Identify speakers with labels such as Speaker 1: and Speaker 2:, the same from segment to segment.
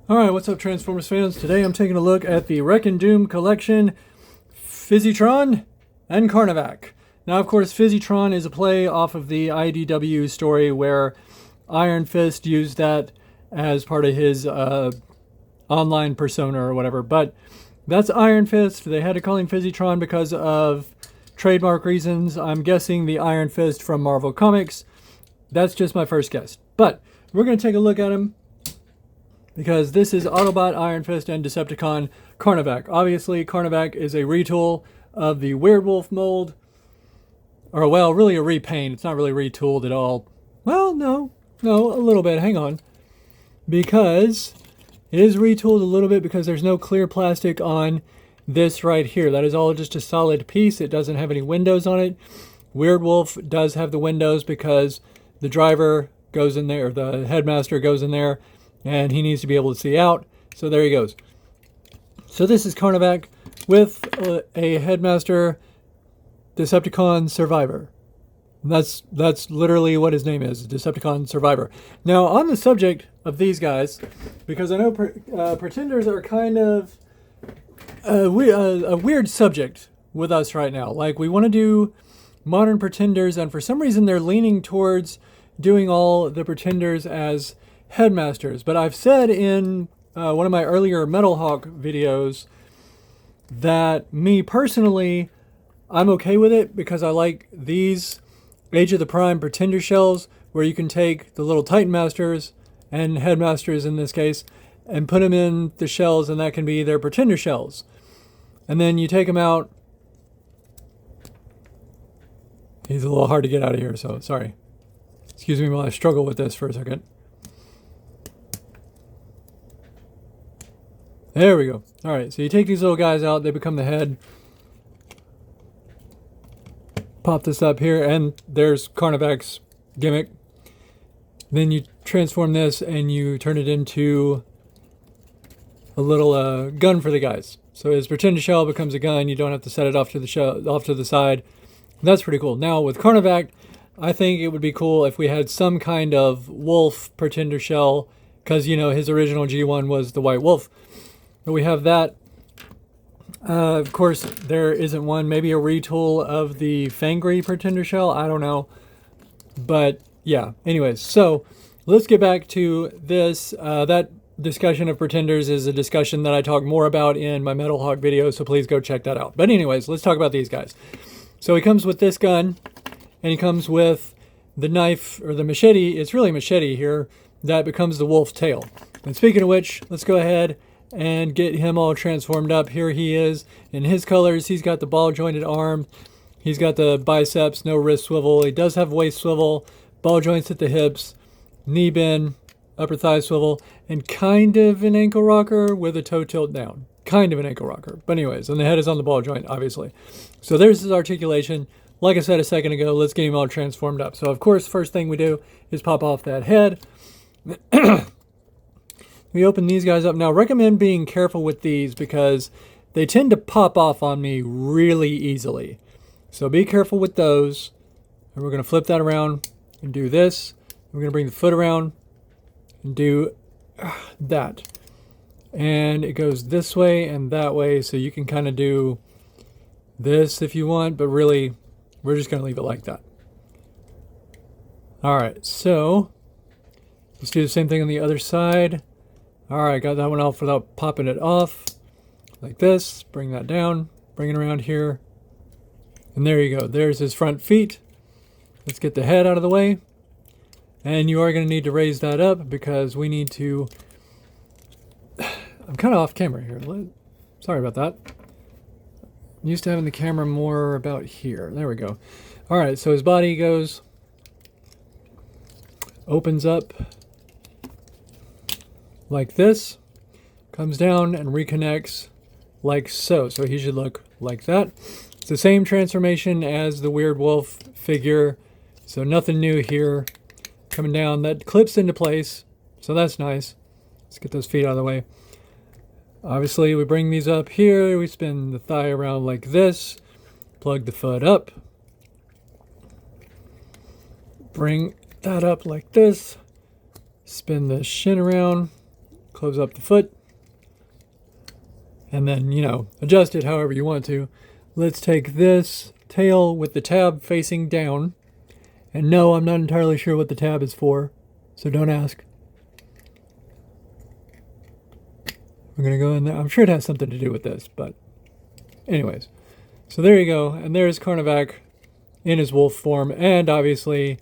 Speaker 1: Alright, what's up Transformers fans? Today I'm taking a look at the Wreck and Doom collection, Physitron and Carnivac. Now of course Physitron is a play off of the IDW story where Iron Fist used that as part of his online persona or whatever, but that's Iron Fist. They had to call him Physitron because of trademark reasons. I'm guessing the Iron Fist from Marvel Comics. That's just my first guess. But we're going to take a look at him, because this is Autobot, Iron Fist, and Decepticon Carnivac. Obviously, Carnivac is a retool of the Werewolf mold. Or, well, really a repaint. It's not really retooled at all. Well, no, a little bit. Hang on. Because it is retooled a little bit because there's no clear plastic on this right here. That is all just a solid piece. It doesn't have any windows on it. Werewolf does have the windows because the driver goes in there, or the headmaster goes in there, and he needs to be able to see out. So there he goes. So this is Carnivac with a headmaster Decepticon Survivor. And that's literally what his name is, Decepticon Survivor. Now on the subject of these guys, because I know pretenders are kind of a weird subject with us right now. Like, we want to do modern pretenders, and for some reason they're leaning towards doing all the pretenders as headmasters. But I've said in one of my earlier Metal Hawk videos that me personally, I'm okay with it because I like these Age of the Prime pretender shells where you can take the little Titan Masters and headmasters in this case and put them in the shells, and that can be their pretender shells. And then you take them out. He's a little hard to get out of here, so sorry. Excuse me while I struggle with this for a second. There we go. Alright, so you take these little guys out, they become the head. Pop this up here, and there's Carnivac's gimmick. Then you transform this, and you turn it into a little gun for the guys. So his pretender shell becomes a gun. You don't have to set it off to the side. That's pretty cool. Now with Carnivac, I think it would be cool if we had some kind of wolf pretender shell, because, you know, his original G1 was the White Wolf. But we have that. Of course, there isn't one. Maybe a retool of the Fangry pretender shell. I don't know. But, yeah. Anyways, so let's get back to this. That discussion of pretenders is a discussion that I talk more about in my Metal Hawk video, so please go check that out. But anyways, let's talk about these guys. So he comes with this gun, and he comes with the knife, or the machete. It's really machete here. That becomes the wolf tail. And speaking of which, let's go ahead and get him all transformed up. Here he is in his colors. He's got the ball jointed arm. He's got the biceps, no wrist swivel. He does have waist swivel, ball joints at the hips, knee bend, upper thigh swivel, and kind of an ankle rocker with a toe tilt down. Kind of an ankle rocker. But anyways, and the head is on the ball joint, obviously. So there's his articulation. Like I said a second ago, let's get him all transformed up. So of course, first thing we do is pop off that head. We open these guys up. Now, recommend being careful with these because they tend to pop off on me really easily. So be careful with those. And we're going to flip that around and do this. We're going to bring the foot around and do that. And it goes this way and that way. So you can kind of do this if you want, but really, we're just going to leave it like that. All right, so let's do the same thing on the other side. All right, got that one off without popping it off. Like this, bring that down, bring it around here. And there you go, there's his front feet. Let's get the head out of the way. And you are gonna need to raise that up because we need to, I'm kind of off camera here. Sorry about that. I'm used to having the camera more about here. There we go. All right, so his body goes, opens up like this, comes down and reconnects like so. So he should look like that. It's the same transformation as the Weird Wolf figure, so nothing new here. Coming down, that clips into place, so that's nice. Let's get those feet out of the way. Obviously, we bring these up here, we spin the thigh around like this, plug the foot up, bring that up like this, spin the shin around, close up the foot, and then, you know, adjust it however you want to. Let's take this tail with the tab facing down. And no, I'm not entirely sure what the tab is for, so don't ask. We're going to go in there. I'm sure it has something to do with this, but anyways. So there you go. And there's Carnivac in his wolf form. And obviously,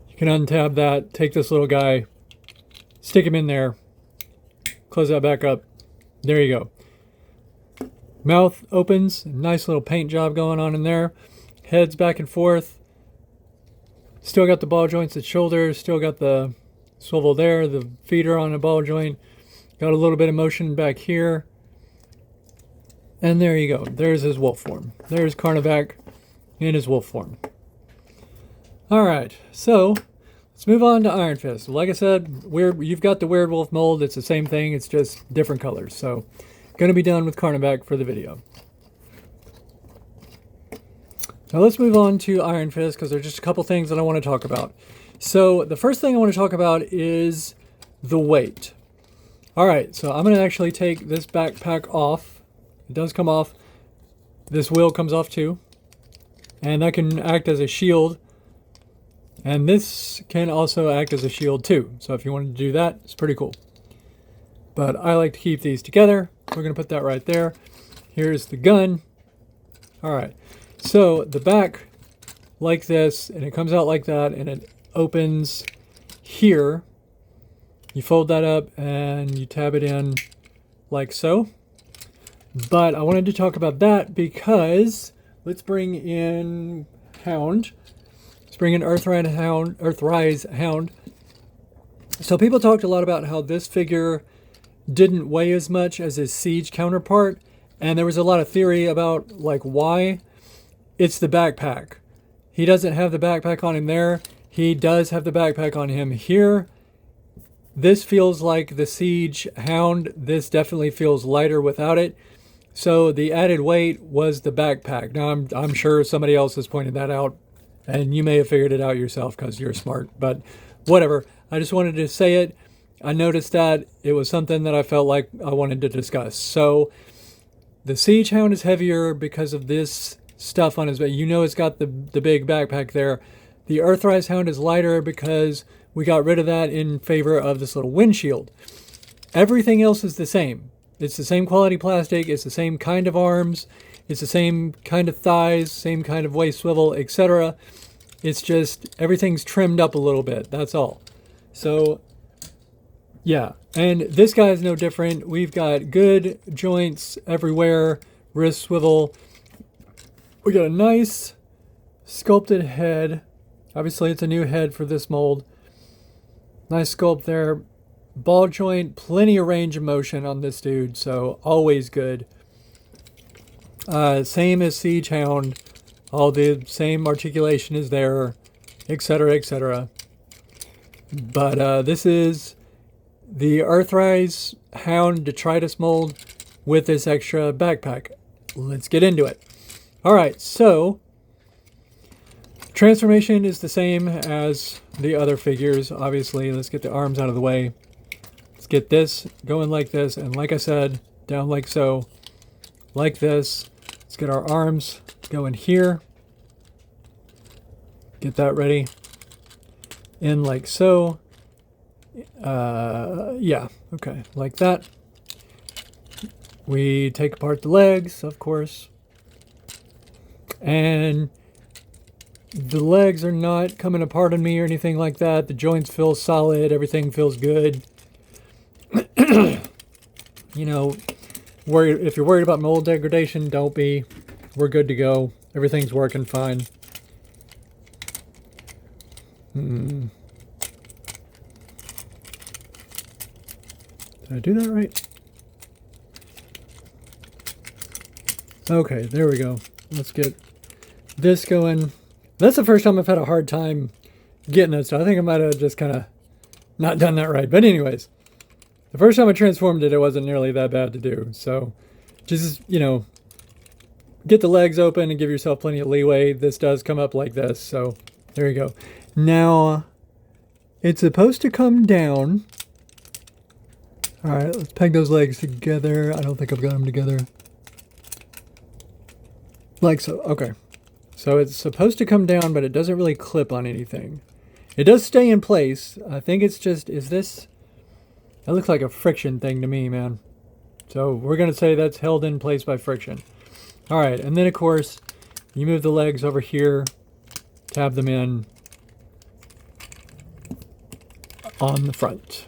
Speaker 1: you can untab that, take this little guy, stick him in there, close that back up. There you go. Mouth opens. Nice little paint job going on in there. Heads back and forth. Still got the ball joints at shoulders. Still got the swivel there. The feeder on a ball joint. Got a little bit of motion back here. And there you go. There's his wolf form. There's Carnivac in his wolf form. Alright, so let's move on to Ironfist. Like I said, you've got the Weird Wolf mold. It's the same thing. It's just different colors. So, going to be done with Carnivac for the video. Now let's move on to Ironfist because there's just a couple things that I want to talk about. So the first thing I want to talk about is the weight. Alright, so I'm going to actually take this backpack off. It does come off. This wheel comes off too. And that can act as a shield. And this can also act as a shield too. So if you wanted to do that, it's pretty cool. But I like to keep these together. We're going to put that right there. Here's the gun. Alright. So the back, like this, and it comes out like that, and it opens here. You fold that up and you tab it in like so. But I wanted to talk about that because let's bring in Hound. Let's bring in Earthrise Hound. So people talked a lot about how this figure didn't weigh as much as his Siege counterpart, and there was a lot of theory about like why. It's the backpack. He doesn't have the backpack on him there. He does have the backpack on him here. This feels like the Siege Hound. This definitely feels lighter without it. So the added weight was the backpack. Now I'm sure somebody else has pointed that out, and you may have figured it out yourself because you're smart, but whatever. I just wanted to say it. I noticed that it was something that I felt like I wanted to discuss. So the Siege Hound is heavier because of this stuff on his back. You know it's got the big backpack there. The Earthrise Hound is lighter because we got rid of that in favor of this little windshield. Everything else is the same. It's the same quality plastic. It's the same kind of arms. It's the same kind of thighs, same kind of waist swivel, etc. It's just everything's trimmed up a little bit. That's all. So, yeah. And this guy is no different. We've got good joints everywhere. Wrist swivel. We got a nice sculpted head. Obviously, it's a new head for this mold. Nice sculpt there. Ball joint, plenty of range of motion on this dude, so always good. Same as Siege Hound. All the same articulation is there, etc., etc. But this is the Earthrise Hound Detritus mold with this extra backpack. Let's get into it. Alright, so transformation is the same as the other figures, obviously. Let's get the arms out of the way. Let's get this going like this, and like I said, down like so, like this. Let's get our arms going here. Get that ready. In like so. Yeah, okay, like that. We take apart the legs, of course. And the legs are not coming apart on me or anything like that. The joints feel solid. Everything feels good. You know, if you're worried about mold degradation, don't be. We're good to go. Everything's working fine. Did I do that right? Okay, there we go. Let's get this going. That's the first time I've had a hard time getting it, so I think I might have just kind of not done that right. But anyways, the first time I transformed it, it wasn't nearly that bad to do. So just, you know, get the legs open and give yourself plenty of leeway. This does come up like this, so there you go. Now, it's supposed to come down All right, let's peg those legs together. I don't think I've got them together. Like so. Okay. So it's supposed to come down, but it doesn't really clip on anything. It does stay in place. I think it's just, is this, that looks like a friction thing to me, man. So we're going to say that's held in place by friction. All right, and then of course, you move the legs over here, tab them in on the front.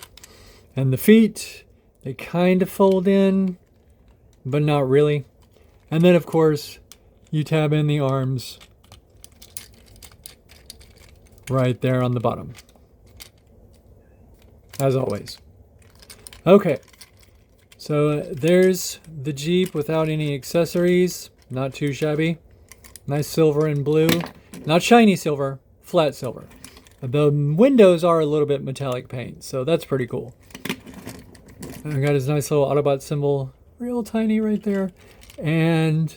Speaker 1: And the feet, they kind of fold in, but not really. And then of course, you tab in the arms right there on the bottom, as always. Okay, so there's the Jeep without any accessories. Not too shabby. Nice silver and blue. Not shiny silver, flat silver. The windows are a little bit metallic paint, so that's pretty cool. I got his nice little Autobot symbol, real tiny right there. And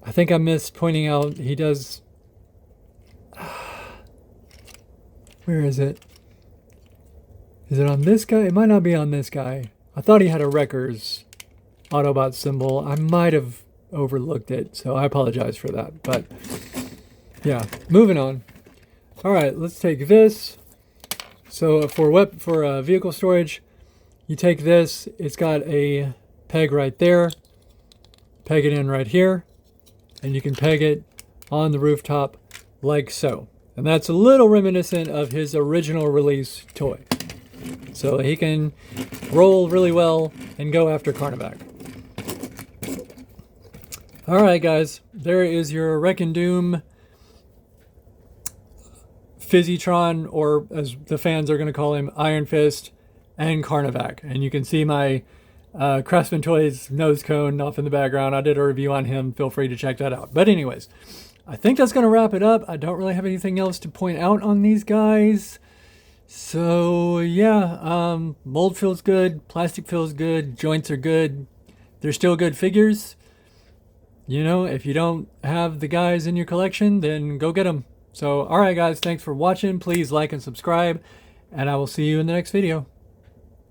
Speaker 1: I think I missed pointing out he does... Where is it? Is it on this guy? It might not be on this guy. I thought he had a Wreckers Autobot symbol. I might have overlooked it, so I apologize for that. But yeah, moving on. All right, let's take this. So for vehicle storage, you take this. It's got a peg right there. Peg it in right here, and you can peg it on the rooftop like so. And that's a little reminiscent of his original release toy. So he can roll really well and go after Carnivac. Alright guys, there is your Wreck and Doom Fizzytron, or as the fans are going to call him, Ironfist and Carnivac. And you can see my Craftsman Toys nose cone off in the background. I did a review on him. Feel free to check that out. But anyways, I think that's going to wrap it up. I don't really have anything else to point out on these guys. So yeah, mold feels good, plastic feels good, joints are good. They're still good figures. You know, if you don't have the guys in your collection, then go get them. So alright guys, thanks for watching. Please like and subscribe, and I will see you in the next video.